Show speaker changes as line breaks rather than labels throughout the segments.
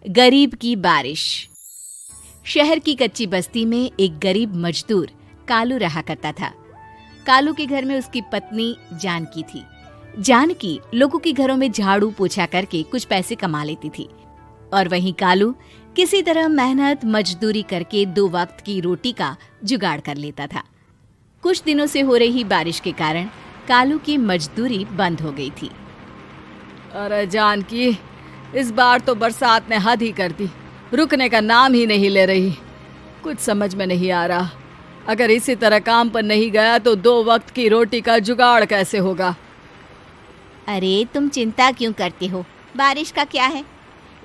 गरीब की बारिश। शहर की कच्ची बस्ती में एक गरीब मजदूर कालू रहा करता था। कालू के घर में उसकी पत्नी जानकी थी। जानकी लोगों के घरों में झाड़ू पोछा करके कुछ पैसे कमा लेती थी और वहीं कालू किसी तरह मेहनत मजदूरी करके 2 वक्त की रोटी का जुगाड़ कर लेता था। कुछ दिनों से हो रही बारिश के कारण कालू की मजदूरी बंद हो गई थी।
अरे जानकी, इस बार तो बरसात ने हद ही कर दी, रुकने का नाम ही नहीं ले रही। कुछ समझ में नहीं आ रहा, अगर इसी तरह काम पर नहीं गया तो 2 वक्त की रोटी का जुगाड़ कैसे होगा।
अरे तुम चिंता क्यों करते हो, बारिश का क्या है,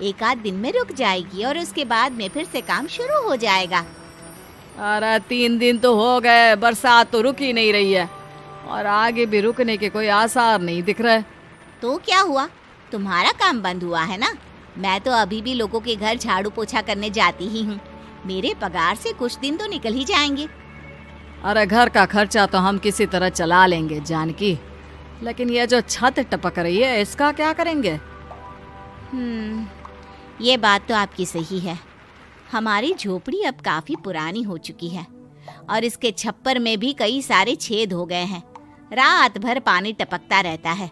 1 आध दिन में रुक जाएगी और उसके बाद में फिर से काम शुरू हो जाएगा।
अरे 3 दिन तो हो गए, बरसात तो रुक ही नहीं रही है और आगे भी रुकने के कोई आसार नहीं दिख रहे।
तो क्या हुआ, तुम्हारा काम बंद हुआ है ना? मैं तो अभी भी लोगों के घर झाड़ू पोछा करने जाती ही हूँ। मेरे पगार से कुछ दिन तो निकल ही जाएंगे।
अरे घर का खर्चा तो हम किसी तरह चला लेंगे जानकी, लेकिन ये जो छत टपक रही है इसका क्या करेंगे?
ये बात तो आपकी सही है। हमारी झोपड़ी अब काफी पुरानी हो चुकी है और इसके छप्पर में भी कई सारे छेद हो गए हैं। रात भर पानी टपकता रहता है।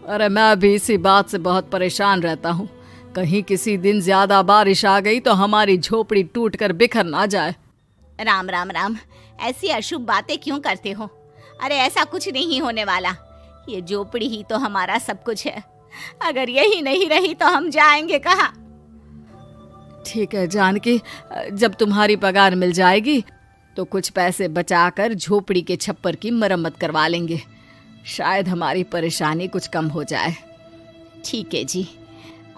अरे मैं भी इसी बात से बहुत परेशान रहता हूँ। कहीं किसी दिन ज्यादा बारिश आ गई तो हमारी झोपड़ी टूटकर बिखर ना जाए।
राम राम राम, ऐसी अशुभ बातें क्यों करते हो? अरे ऐसा कुछ नहीं होने वाला। ये झोपड़ी ही तो हमारा सब कुछ है। अगर यही नहीं रही तो हम जाएंगे कहाँ?
ठीक है जानकी, जब तुम्हारी पगार मिल जाएगी तो कुछ पैसे बचाकर झोपड़ी के छप्पर की मरम्मत करवा लेंगे। शायद हमारी परेशानी कुछ कम हो जाए।
ठीक है जी,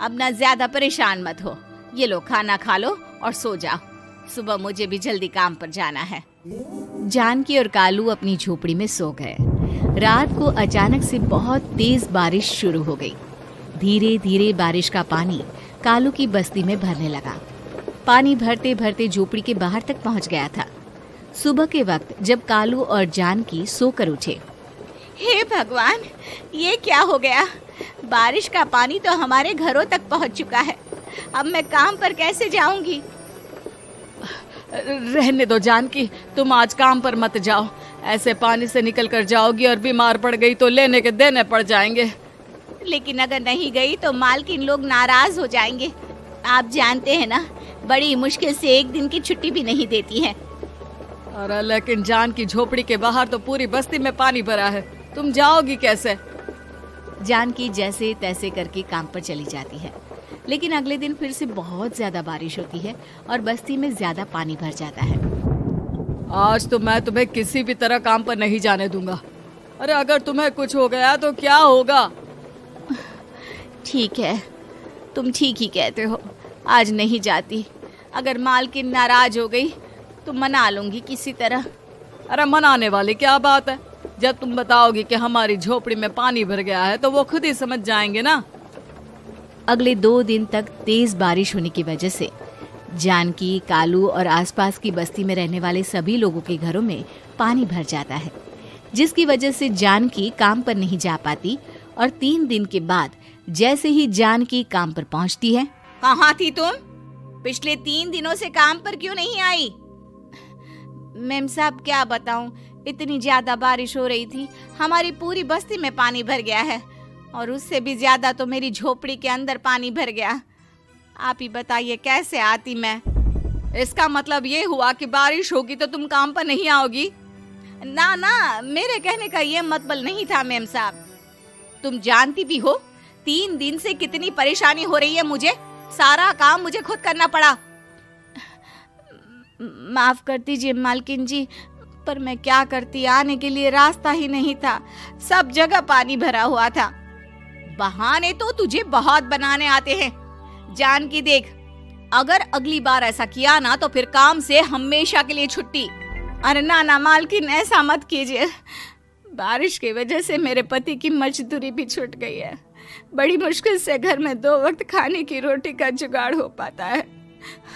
अब ना ज्यादा परेशान मत हो। ये लो, खाना खा लो और सो जाओ, सुबह मुझे भी जल्दी काम पर जाना है।
जानकी और कालू अपनी झोपड़ी में सो गए। रात को अचानक से बहुत तेज बारिश शुरू हो गई। धीरे धीरे बारिश का पानी कालू की बस्ती में भरने लगा। पानी भरते भरते झोपड़ी के बाहर तक पहुंच गया था। सुबह के वक्त जब कालू और जानकी सोकर उठे,
हे भगवान, ये क्या हो गया? बारिश का पानी तो हमारे घरों तक पहुंच चुका है। अब मैं काम पर कैसे जाऊंगी?
रहने दो जानकी, तुम आज काम पर मत जाओ। ऐसे पानी से निकल कर जाओगी और बीमार पड़ गई तो लेने के देने पड़ जाएंगे।
लेकिन अगर नहीं गई तो मालकिन लोग नाराज हो जाएंगे। आप जानते हैं ना, बड़ी मुश्किल से 1 दिन की छुट्टी भी नहीं देती है।
अरे लेकिन जानकी, झोपड़ी के बाहर तो पूरी बस्ती में पानी भरा है, तुम जाओगी कैसे?
जानकी जैसे तैसे करके काम पर चली जाती है, लेकिन अगले दिन फिर से बहुत ज्यादा बारिश होती है और बस्ती में ज्यादा पानी भर जाता है।
आज तो मैं तुम्हें किसी भी तरह काम पर नहीं जाने दूंगा। अरे अगर तुम्हें कुछ हो गया तो क्या होगा?
ठीक है, तुम ठीक ही कहते हो, आज नहीं जाती। अगर मालकिन नाराज हो गई तो मना लूंगी किसी तरह।
अरे मनाने वाली क्या बात है? जब तुम बताओगी कि हमारी झोपड़ी में पानी भर गया है तो वो खुद ही समझ जाएंगे ना।
अगले 2 दिन तक तेज बारिश होने की वजह से जानकी, कालू और आसपास की बस्ती में रहने वाले सभी लोगों के घरों में पानी भर जाता है, जिसकी वजह से जानकी काम पर नहीं जा पाती। और 3 दिन के बाद जैसे ही जानकी काम पर पहुंचती है,
कहाँ थी तुम? पिछले 3 दिनों से काम पर क्यों नहीं आई? मेम साहब, क्या बताऊं, इतनी ज्यादा बारिश हो रही थी, हमारी पूरी बस्ती में पानी भर गया है और उससे भी ज्यादा तो मेरी झोपड़ी के अंदर पानी भर गया। आप ही बताइए कैसे आती मैं?
इसका मतलब ये हुआ कि बारिश होगी तो तुम काम पर नहीं आओगी?
ना ना, मेरे कहने का ये मतलब नहीं था मेम साहब। तुम जानती भी हो 3 दिन से कितनी परेशानी हो रही है मुझे। सारा काम मुझे खुद करना पड़ा। माफ कर दीजिए मालकिन जी, पर मैं क्या करती, आने के लिए रास्ता ही नहीं था, सब जगह पानी भरा हुआ था। बहाने तो तुझे बहुत बनाने आते हैं। जानकी देख, अगर अगली बार ऐसा किया ना तो फिर काम से हमेशा के लिए छुट्टी। अरे ना ना मालकिन, ऐसा मत कीजिए। बारिश की वजह से मेरे पति की मजदूरी भी छूट गई है। बड़ी मुश्किल से घर में 2 वक्त खाने की रोटी का जुगाड़ हो पाता है।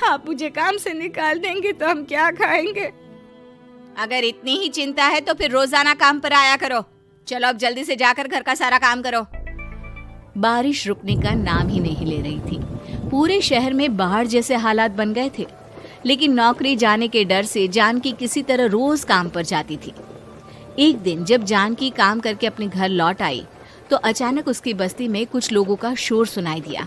आप मुझे काम से निकाल देंगे तो हम क्या खाएंगे? अगर इतनी ही चिंता है तो फिर रोजाना काम पर आया करो। चलो अब जल्दी से जाकर घर का सारा काम करो।
बारिश रुकने का नाम ही नहीं ले रही थी। पूरे शहर में बाढ़ जैसे हालात बन गए थे। लेकिन नौकरी जाने के डर से जानकी किसी तरह रोज काम पर जाती थी। एक दिन जब जानकी काम करके अपने घर लौट आई तो अचानक उसकी बस्ती में कुछ लोगों का शोर सुनाई दिया।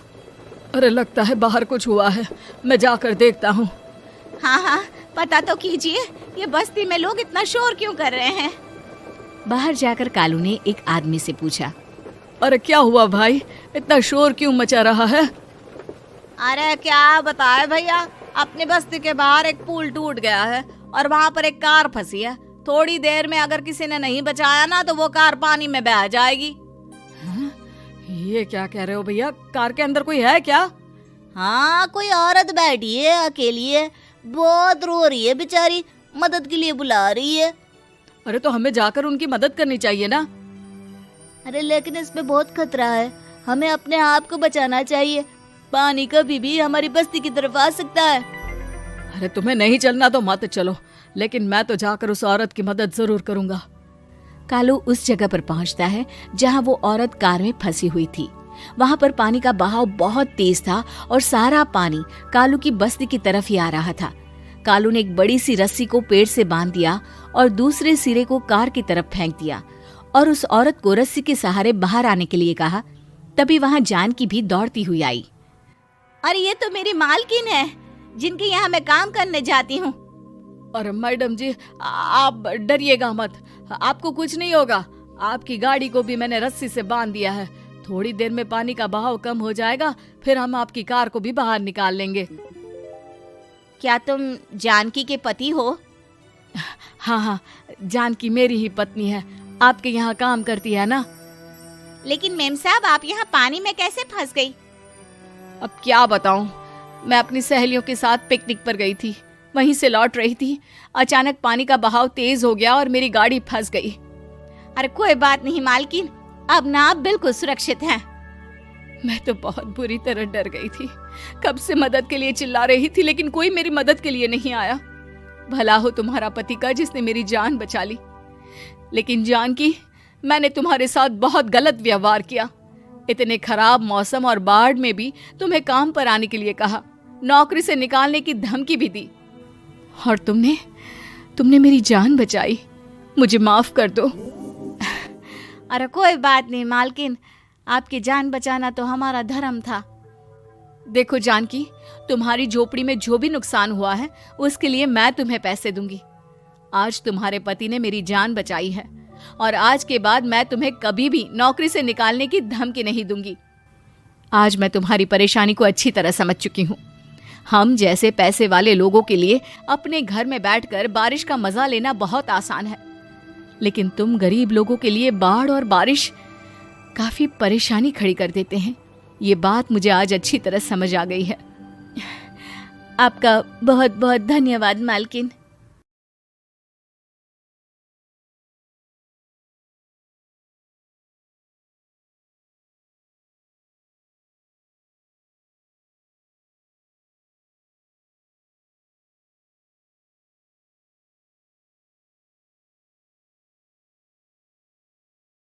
अरे लगता है बाहर कुछ हुआ है, मैं जाकर देखता हूँ।
हाँ हाँ, पता तो कीजिए, ये बस्ती में लोग इतना शोर क्यों कर रहे हैं।
बाहर जाकर कालू ने एक आदमी से पूछा,
अरे क्या हुआ भाई, इतना शोर क्यों मचा रहा है?
अरे क्या बताए भैया, अपनी बस्ती के बाहर एक पुल टूट गया है और वहाँ पर एक कार फंसी है। थोड़ी देर में अगर किसी ने नहीं बचाया ना तो वो कार पानी में बह जाएगी।
हाँ? ये क्या कह रहे हो भैया, कार के अंदर कोई है क्या?
हाँ, कोई औरत बैठी है, अकेली है, बहुत रो रही है बेचारी, मदद के लिए बुला रही है।
अरे तो हमें जाकर उनकी मदद करनी चाहिए ना।
अरे लेकिन इसमें बहुत खतरा है, हमें अपने आप को बचाना चाहिए। पानी कभी भी हमारी बस्ती की तरफ आ सकता है।
अरे तुम्हें नहीं चलना तो मत चलो, लेकिन मैं तो जाकर उस औरत की मदद जरूर करूंगा।
कालू उस जगह पर पहुंचता है जहां वो औरत कार में फंसी हुई थी। वहां पर पानी का बहाव बहुत तेज था और सारा पानी कालू की बस्ती की तरफ ही आ रहा था। कालू ने एक बड़ी सी रस्सी को पेड़ से बांध दिया और दूसरे सिरे को कार की तरफ फेंक दिया और उस औरत को रस्सी के सहारे बाहर आने के लिए कहा। तभी वहां जानकी भी दौड़ती हुई आई।
अरे ये तो मेरी मालकिन है, जिनके यहाँ मैं काम करने जाती हूँ।
अरे मैडम जी, आप डरिएगा मत, आपको कुछ नहीं होगा। आपकी गाड़ी को भी मैंने रस्सी से बांध दिया है। थोड़ी देर में पानी का बहाव कम हो जाएगा, फिर हम आपकी कार को भी बाहर निकाल लेंगे।
क्या तुम जानकी के पति हो?
हाँ हाँ, जानकी मेरी ही पत्नी है, आपके यहाँ काम करती है ना।
लेकिन मेम साहब, आप यहाँ पानी में कैसे फंस गई?
अब क्या बताऊं, मैं अपनी सहेलियों के साथ पिकनिक पर गई थी, वहीं से लौट रही थी। अचानक पानी का बहाव तेज हो गया और मेरी गाड़ी फंस गई।
अरे कोई बात नहीं मालकिन, अब ना आप बिल्कुल सुरक्षित हैं।
मैं तो बहुत बुरी तरह डर गई थी, कब से मदद के लिए चिल्ला रही थी, लेकिन कोई मेरी मदद के लिए नहीं आया। भला हो तुम्हारा पति का जिसने मेरी जान बचा ली। लेकिन जानकी, मैंने तुम्हारे साथ बहुत गलत व्यवहार किया। इतने खराब मौसम और बाढ़ में भी तुम्हें काम पर आने के लिए कहा, नौकरी से निकालने की धमकी भी दी, और तुमने मेरी जान बचाई। मुझे माफ कर दो।
अरे कोई बात नहीं मालकिन, आपकी जान बचाना तो हमारा धर्म था।
देखो जानकी, तुम्हारी झोपड़ी में जो भी नुकसान हुआ है उसके लिए मैं तुम्हें पैसे दूंगी। आज तुम्हारे पति ने मेरी जान बचाई है और आज के बाद मैं तुम्हें कभी भी नौकरी से निकालने की धमकी नहीं दूंगी। आज मैं तुम्हारी परेशानी को अच्छी तरह समझ चुकी हूँ। हम जैसे पैसे वाले लोगों के लिए अपने घर में बैठकर बारिश का मजा लेना बहुत आसान है, लेकिन तुम गरीब लोगों के लिए बाढ़ और बारिश काफी परेशानी खड़ी कर देते हैं। ये बात मुझे आज अच्छी तरह समझ आ गई है।
आपका बहुत बहुत धन्यवाद मालकिन।